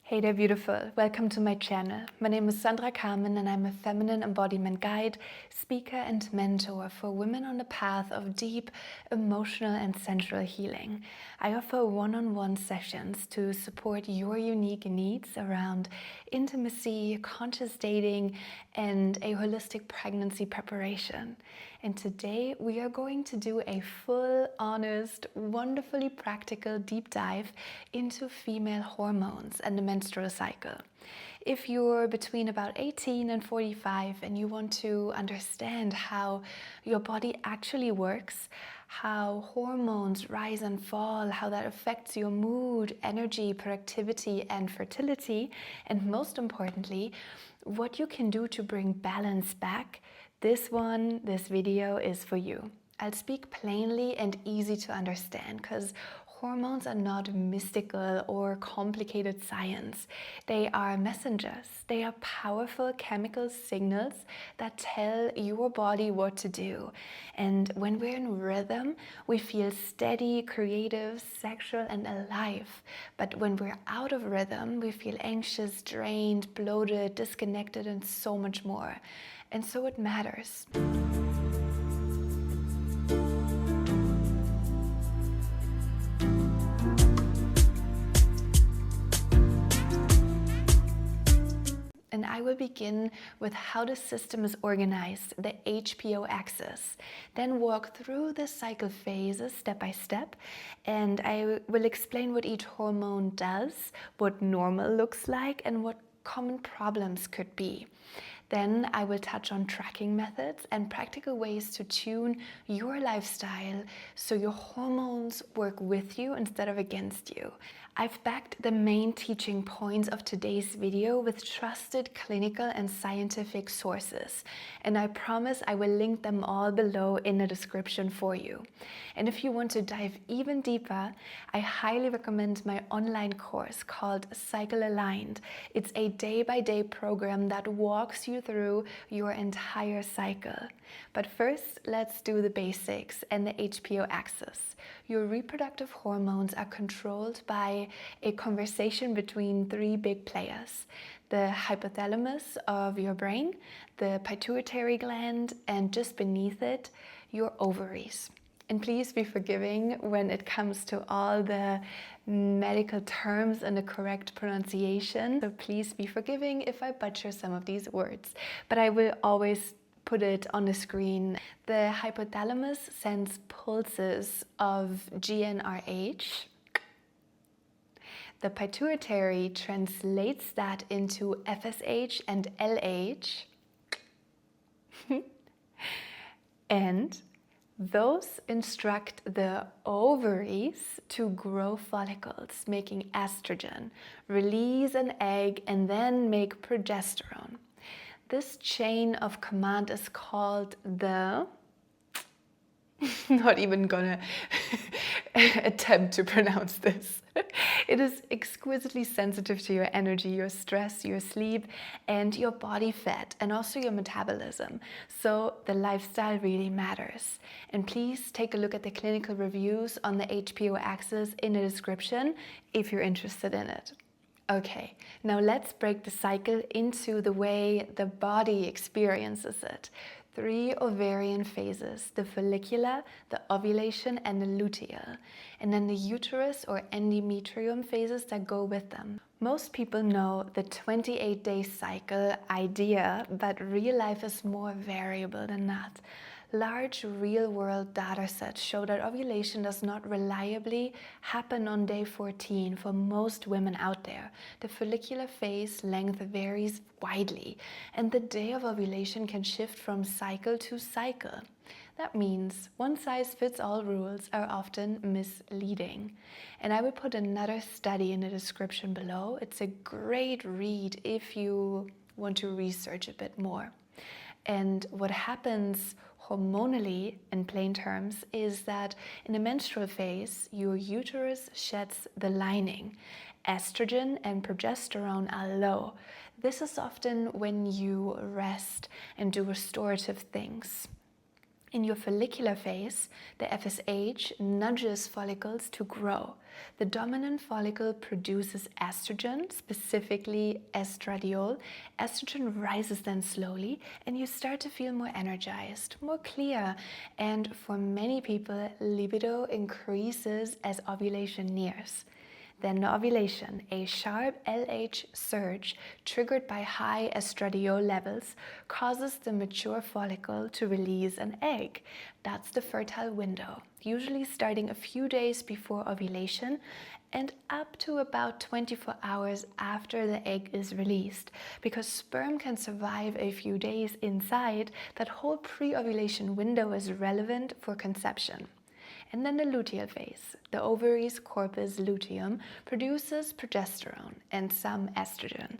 Hey there, beautiful. Welcome to my channel. My name is Sandra Carmen and I'm a feminine embodiment guide, speaker, and mentor for women on the path of deep emotional and sensual healing. I offer one-on-one sessions to support your unique needs around intimacy, conscious dating, and a holistic pregnancy preparation. And today we are going to do a full, honest, wonderfully practical deep dive into female hormones and the menstrual cycle. If you're between about 18 and 45 and you want to understand how your body actually works, how hormones rise and fall, how that affects your mood, energy, productivity, and fertility, and most importantly, what you can do to bring balance back, this video is for you. I'll speak plainly and easy to understand because hormones are not mystical or complicated science. They are messengers. They are powerful chemical signals that tell your body what to do. And when we're in rhythm, we feel steady, creative, sexual, and alive. But when we're out of rhythm, we feel anxious, drained, bloated, disconnected, and so much more. And so it matters. And I will begin with how the system is organized, the HPO axis, then walk through the cycle phases step by step, and I will explain what each hormone does, what normal looks like, and what common problems could be. Then I will touch on tracking methods and practical ways to tune your lifestyle so your hormones work with you instead of against you. I've backed the main teaching points of today's video with trusted clinical and scientific sources, and I promise I will link them all below in the description for you. And if you want to dive even deeper, I highly recommend my online course called Cycle Aligned. It's a day-by-day program that walks you through your entire cycle. But first, let's do the basics and the HPO axis. Your reproductive hormones are controlled by a conversation between three big players: the hypothalamus of your brain, the pituitary gland, and just beneath it, your ovaries. And please be forgiving when it comes to all the medical terms and the correct pronunciation. So please be forgiving if I butcher some of these words, but I will always put it on the screen. The hypothalamus sends pulses of GnRH. The pituitary translates that into FSH and LH. And those instruct the ovaries to grow follicles, making estrogen, release an egg, and then make progesterone. This chain of command is called the... not even gonna attempt to pronounce this. It is exquisitely sensitive to your energy, your stress, your sleep, and your body fat, and also your metabolism. So the lifestyle really matters. And please take a look at the clinical reviews on the HPO axis in the description if you're interested in it. Okay, now let's break the cycle into the way the body experiences it. 3 ovarian phases: the follicular, the ovulation, and the luteal. And then the uterus or endometrium phases that go with them. Most people know the 28-day cycle idea, but real life is more variable than that. Large real-world data sets show that ovulation does not reliably happen on day 14 for most women out there. The follicular phase length varies widely, and the day of ovulation can shift from cycle to cycle. That means one-size-fits-all rules are often misleading. And I will put another study in the description below. It's a great read if you want to research a bit more. And what happens hormonally, in plain terms, is that in the menstrual phase, your uterus sheds the lining. Estrogen and progesterone are low. This is often when you rest and do restorative things. In your follicular phase, the FSH nudges follicles to grow. The dominant follicle produces estrogen, specifically estradiol. Estrogen rises then slowly, and you start to feel more energized, more clear. And for many people, libido increases as ovulation nears. Then ovulation, a sharp LH surge triggered by high estradiol levels, causes the mature follicle to release an egg. That's the fertile window, usually starting a few days before ovulation and up to about 24 hours after the egg is released. Because sperm can survive a few days inside, that whole pre-ovulation window is relevant for conception. And then the luteal phase. The ovary's corpus luteum produces progesterone and some estrogen.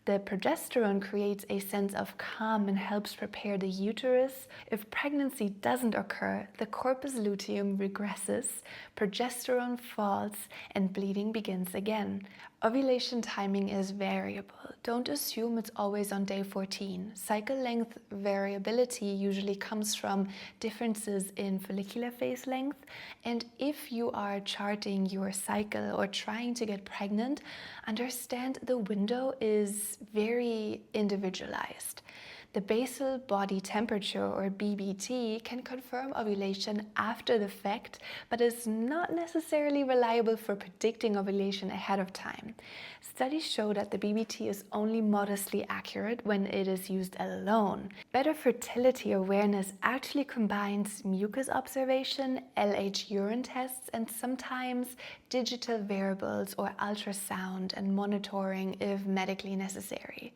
The progesterone creates a sense of calm and helps prepare the uterus. If pregnancy doesn't occur, the corpus luteum regresses, progesterone falls, and bleeding begins again. Ovulation timing is variable. Don't assume it's always on day 14. Cycle length variability usually comes from differences in follicular phase length, and if you are charting your cycle or trying to get pregnant, understand the window is very individualized. The basal body temperature, or BBT, can confirm ovulation after the fact, but is not necessarily reliable for predicting ovulation ahead of time. Studies show that the BBT is only modestly accurate when it is used alone. Better fertility awareness actually combines mucus observation, LH urine tests, and sometimes digital variables or ultrasound and monitoring if medically necessary.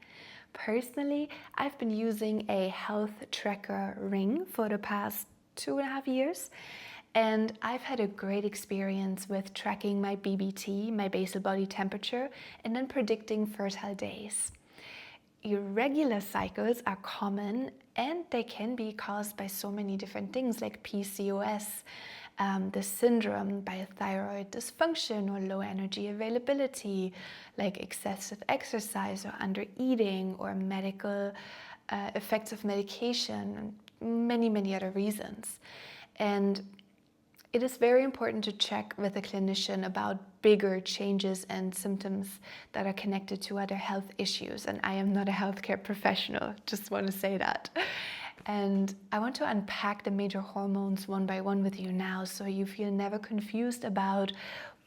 Personally, I've been using a health tracker ring for the past 2.5 years, and I've had a great experience with tracking my BBT, my basal body temperature, and then predicting fertile days. Irregular cycles are common, and they can be caused by so many different things like PCOS, the syndrome by thyroid dysfunction or low energy availability, like excessive exercise or under eating, or medical effects of medication, and many other reasons. And it is very important to check with a clinician about bigger changes and symptoms that are connected to other health issues. And I am not a healthcare professional, just want to say that. And I want to unpack the major hormones one by one with you now, so you feel never confused about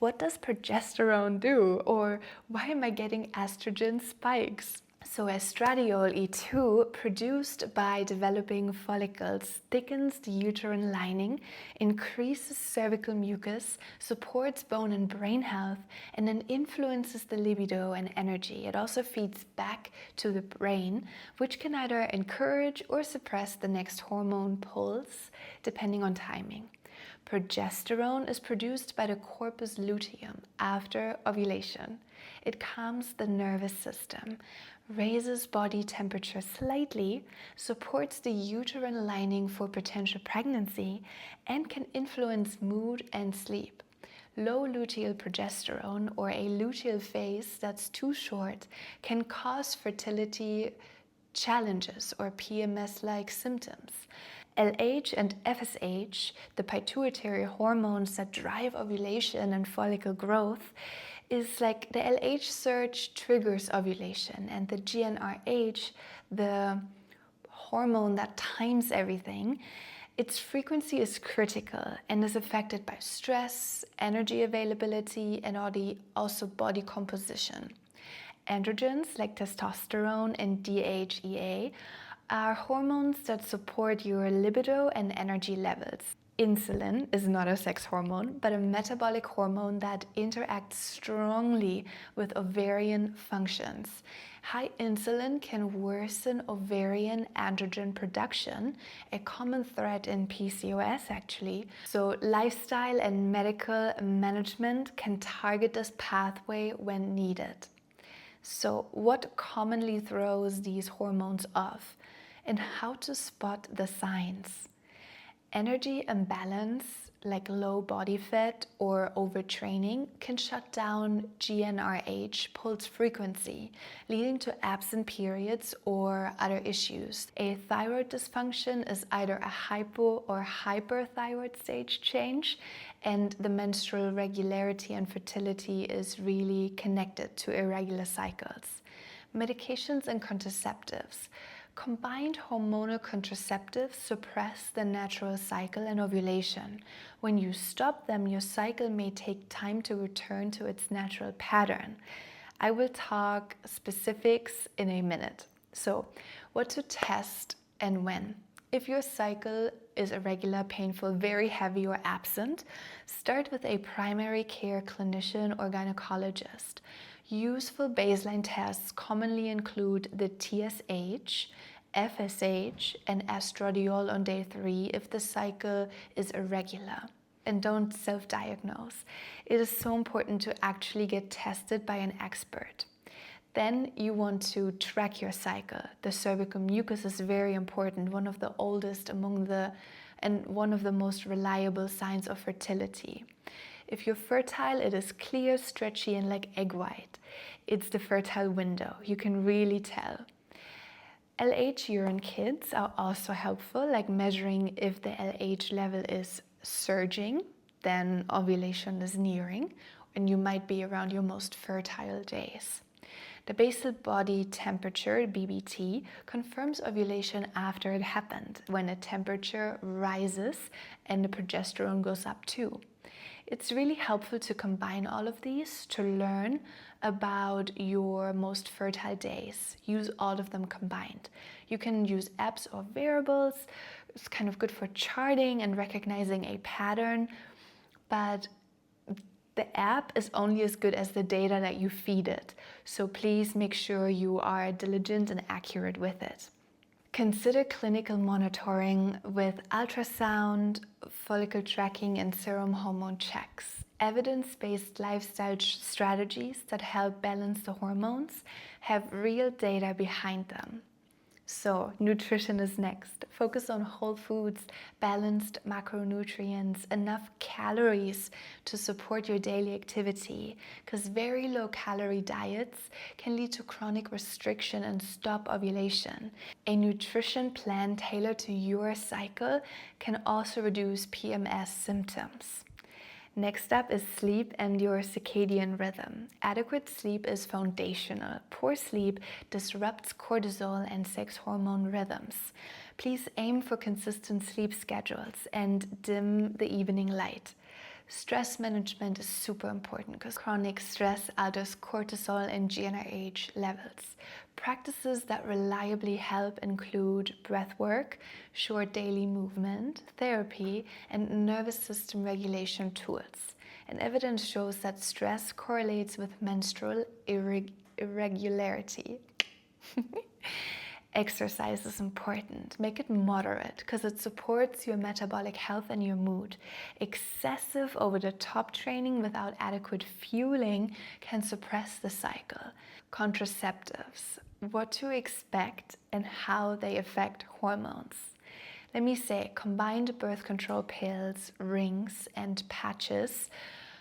what does progesterone do, or why am I getting estrogen spikes? So estradiol E2, produced by developing follicles, thickens the uterine lining, increases cervical mucus, supports bone and brain health, and then influences the libido and energy. It also feeds back to the brain, which can either encourage or suppress the next hormone pulse, depending on timing. Progesterone is produced by the corpus luteum after ovulation. It calms the nervous system, raises body temperature slightly, supports the uterine lining for potential pregnancy, and can influence mood and sleep. Low luteal progesterone, or a luteal phase that's too short, can cause fertility challenges or PMS-like symptoms. LH and FSH, the pituitary hormones that drive ovulation and follicle growth, is like the LH surge triggers ovulation, and the GnRH, the hormone that times everything, its frequency is critical and is affected by stress, energy availability, and also body composition. Androgens like testosterone and DHEA are hormones that support your libido and energy levels. Insulin is not a sex hormone, but a metabolic hormone that interacts strongly with ovarian functions. High insulin can worsen ovarian androgen production, a common threat in PCOS actually. So lifestyle and medical management can target this pathway when needed. So what commonly throws these hormones off, and how to spot the signs? Energy imbalance, like low body fat or overtraining can shut down GnRH pulse frequency, leading to absent periods or other issues. A thyroid dysfunction is either a hypo or hyperthyroid stage change, and the menstrual regularity and fertility is really connected to irregular cycles. Medications and contraceptives. Combined hormonal contraceptives suppress the natural cycle and ovulation. When you stop them, your cycle may take time to return to its natural pattern. I will talk specifics in a minute. So, what to test and when. If your cycle is irregular, painful, very heavy, or absent, start with a primary care clinician or gynecologist. Useful baseline tests commonly include the TSH, FSH, and estradiol on day 3 if the cycle is irregular. And don't self-diagnose. It is so important to actually get tested by an expert. Then you want to track your cycle. The cervical mucus is very important, one of the oldest and one of the most reliable signs of fertility. If you're fertile, it is clear, stretchy, and like egg white. It's the fertile window. You can really tell. LH urine kits are also helpful, like measuring if the LH level is surging, then ovulation is nearing, and you might be around your most fertile days. The basal body temperature, BBT, confirms ovulation after it happened, when the temperature rises and the progesterone goes up too. It's really helpful to combine all of these to learn about your most fertile days. Use all of them combined. You can use apps or variables. It's kind of good for charting and recognizing a pattern, but the app is only as good as the data that you feed it. So please make sure you are diligent and accurate with it. Consider clinical monitoring with ultrasound, follicle tracking, and serum hormone checks. Evidence-based lifestyle strategies that help balance the hormones have real data behind them. So, nutrition is next. Focus on whole foods, balanced macronutrients, enough calories to support your daily activity, because very low calorie diets can lead to chronic restriction and stop ovulation. A nutrition plan tailored to your cycle can also reduce PMS symptoms. Next up is sleep and your circadian rhythm. Adequate sleep is foundational. Poor sleep disrupts cortisol and sex hormone rhythms. Please aim for consistent sleep schedules and dim the evening light. Stress management is super important because chronic stress alters cortisol and GnRH levels. Practices that reliably help include breath work, short daily movement, therapy, and nervous system regulation tools. And evidence shows that stress correlates with menstrual irregularity. Exercise is important. Make it moderate because it supports your metabolic health and your mood. Excessive over-the-top training without adequate fueling can suppress the cycle. Contraceptives, what to expect and how they affect hormones. Let me say, combined birth control pills, rings, and patches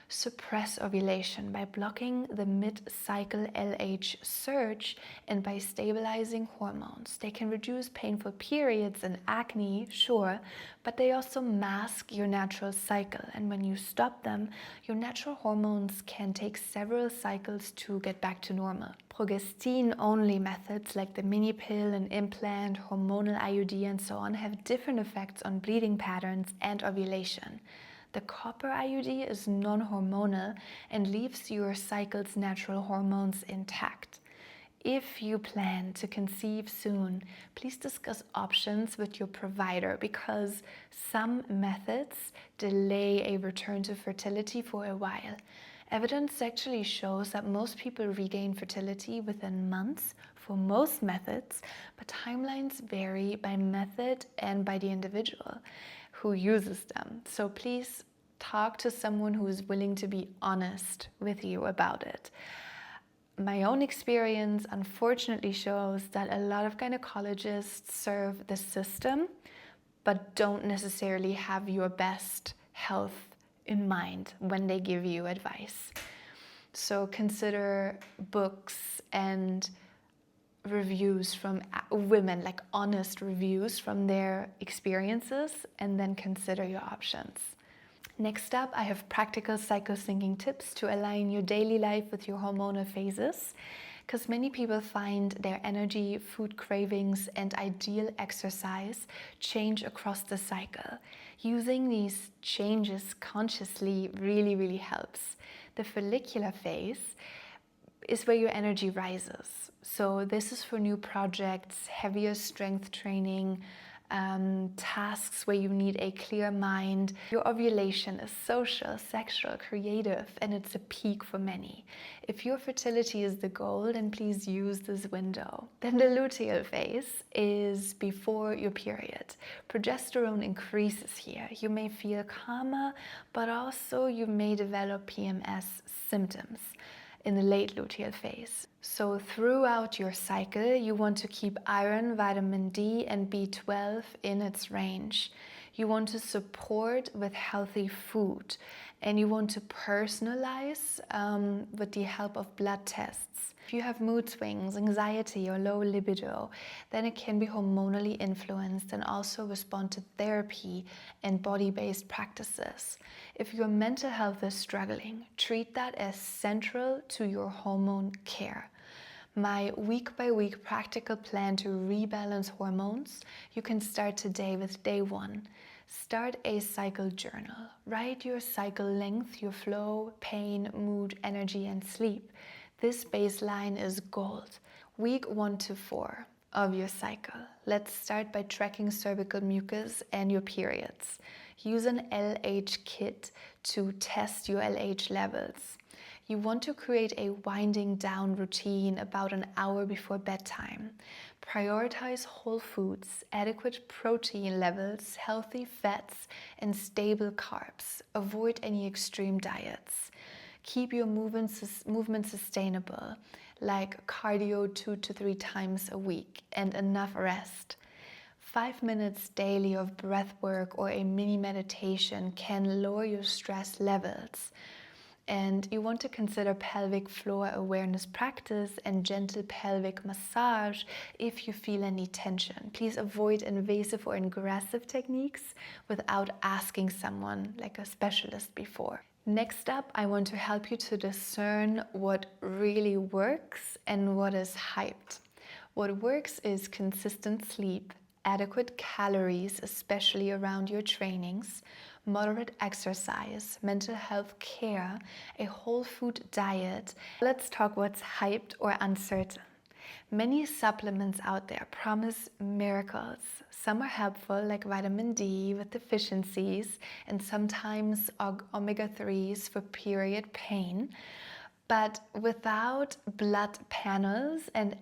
suppress ovulation by blocking the mid-cycle LH surge and by stabilizing hormones. They can reduce painful periods and acne, sure, but they also mask your natural cycle, and when you stop them, your natural hormones can take several cycles to get back to normal. Progestin-only methods like the mini pill and implant, hormonal IUD, and so on have different effects on bleeding patterns and ovulation. The copper IUD is non-hormonal and leaves your cycle's natural hormones intact. If you plan to conceive soon, please discuss options with your provider because some methods delay a return to fertility for a while. Evidence actually shows that most people regain fertility within months for most methods, but timelines vary by method and by the individual who uses them. So please talk to someone who is willing to be honest with you about it. My own experience unfortunately shows that a lot of gynecologists serve the system but don't necessarily have your best health in mind when they give you advice. So consider books and reviews from women, like honest reviews from their experiences, and then consider your options. Next up, I have practical cycle-syncing tips to align your daily life with your hormonal phases, because many people find their energy, food cravings, and ideal exercise change across the cycle. Using these changes consciously really helps. The follicular phase is where your energy rises. So this is for new projects, heavier strength training, tasks where you need a clear mind. Your ovulation is social, sexual, creative, and it's a peak for many. If your fertility is the goal, then please use this window. Then the luteal phase is before your period. Progesterone increases here. You may feel calmer, but also you may develop PMS symptoms in the late luteal phase. So throughout your cycle, you want to keep iron, vitamin D, and B12 in its range. You want to support with healthy food, and you want to personalize with the help of blood tests. If you have mood swings, anxiety, or low libido, then it can be hormonally influenced, and also respond to therapy and body-based practices. If your mental health is struggling, treat that as central to your hormone care. My week-by-week practical plan to rebalance hormones, you can start today with day 1. Start a cycle journal. Write your cycle length, your flow, pain, mood, energy, and sleep. This baseline is gold. Week 1 to 4 of your cycle. Let's start by tracking cervical mucus and your periods. Use an LH kit to test your LH levels. You want to create a winding down routine about an hour before bedtime. Prioritize whole foods, adequate protein levels, healthy fats, and stable carbs. Avoid any extreme diets. Keep your movement sustainable, like cardio 2 to 3 times a week, and enough rest. 5 minutes daily of breath work or a mini meditation can lower your stress levels. And you want to consider pelvic floor awareness practice and gentle pelvic massage if you feel any tension. Please avoid invasive or aggressive techniques without asking someone, like a specialist, before. Next up, I want to help you to discern what really works and what is hyped. What works is consistent sleep, adequate calories, especially around your trainings, moderate exercise, mental health care, a whole food diet. Let's talk what's hyped or uncertain. Many supplements out there promise miracles. Some are helpful, like vitamin D with deficiencies, and sometimes omega-3s for period pain. But without blood panels and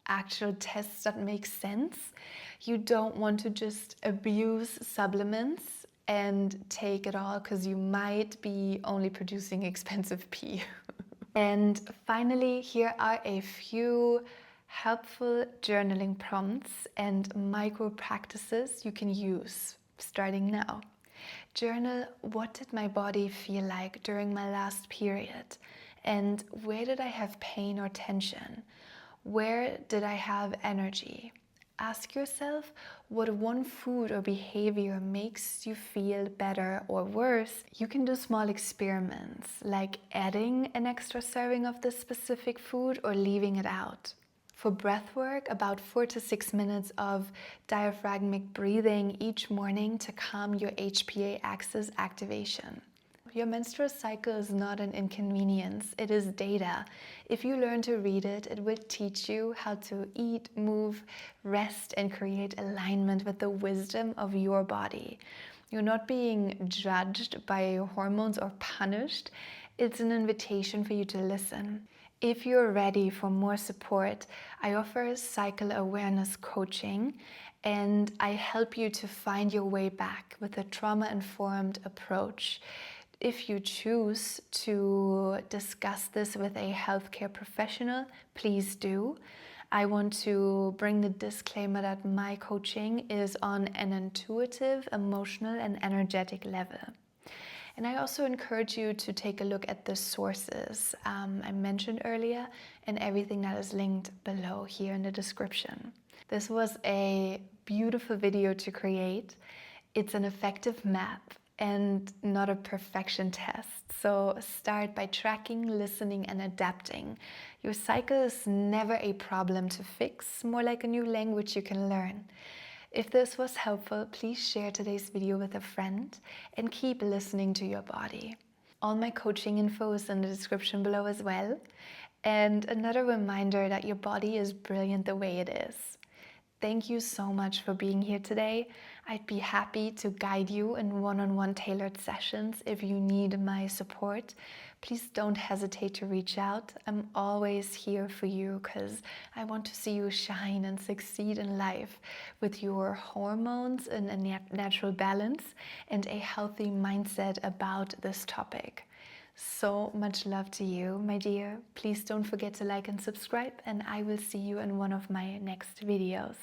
actual tests that make sense, you don't want to just abuse supplements and take it all, because you might be only producing expensive pee. And finally, here are a few helpful journaling prompts and micro practices you can use starting now. Journal, what did my body feel like during my last period? And where did I have pain or tension? Where did I have energy? Ask yourself what one food or behavior makes you feel better or worse. You can do small experiments, like adding an extra serving of this specific food or leaving it out. For breath work, about 4 to 6 minutes of diaphragmatic breathing each morning to calm your HPA axis activation. Your menstrual cycle is not an inconvenience, it is data. If you learn to read it, it will teach you how to eat, move, rest, and create alignment with the wisdom of your body. You're not being judged by your hormones or punished. It's an invitation for you to listen. If you're ready for more support, I offer cycle awareness coaching, and I help you to find your way back with a trauma-informed approach. If you choose to discuss this with a healthcare professional, please do. I want to bring the disclaimer that my coaching is on an intuitive, emotional, and energetic level. And I also encourage you to take a look at the sources I mentioned earlier and everything that is linked below here in the description. This was a beautiful video to create. It's an effective map and not a perfection test. So start by tracking, listening, and adapting. Your cycle is never a problem to fix, more like a new language you can learn. If this was helpful, please share today's video with a friend and keep listening to your body. All my coaching info is in the description below as well. And another reminder that your body is brilliant the way it is. Thank you so much for being here today. I'd be happy to guide you in one-on-one tailored sessions if you need my support. Please don't hesitate to reach out. I'm always here for you because I want to see you shine and succeed in life with your hormones in a natural balance and a healthy mindset about this topic. So much love to you, my dear. Please don't forget to like and subscribe, and I will see you in one of my next videos.